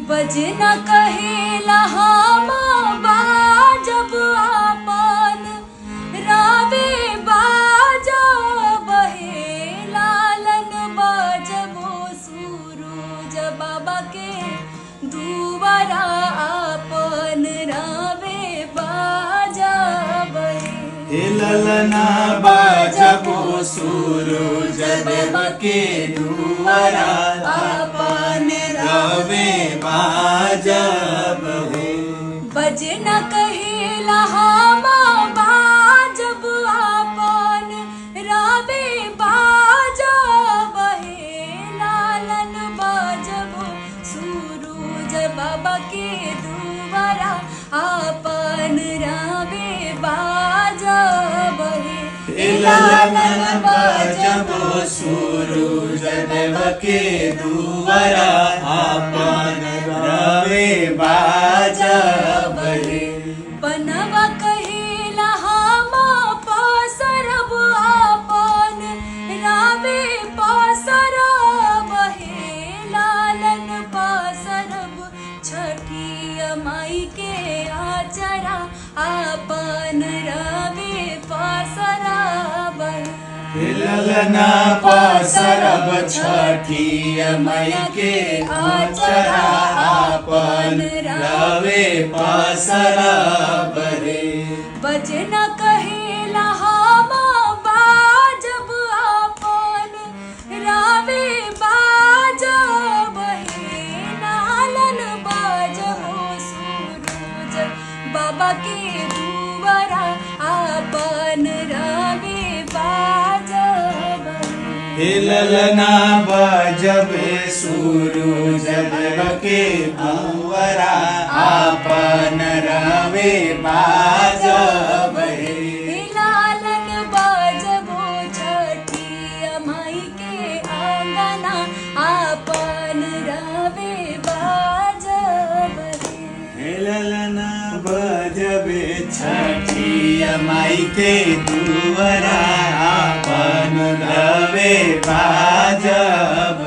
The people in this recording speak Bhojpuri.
बजना कहेला हम बाजब आपन रावे बाजब हे लालन बाजबो सूरज बाबा के दुआरा आपन रावे बाजब हे ललना बाजबो सूरज देव के दुआरा आपन रवे बाजब हे। बजना कहेला हम बाजब आपन रावे बाजब हे लालन बाजबो सूरज बाबा के दुआरा आपन रावे बाजब हे ललना बाजबो सूरज देव के दुआरा आपन रवे बाजब हे। बनवा कहेला हम पसरब आपन रावे पसरब हे लालन पसरब छठी माई के आचरा आपन रावे पसरब हे ललना पसरब छठी माई के आचरा आपन रवे पसरब रे। बजना कहेला हम बाजब आपन रावे बाजब हे लालन बाजबो सूरज बाबा के दुआरा आपन रावे बाजब हे ललना बाजबे सूरज देव के दुआरा आपन रवे बाजब हे। लालन बाजबो छठी माई के आंगना आपन रवे बाजब हे ललना बाजबे छठी माई के दुआरा आपन रवे बाजब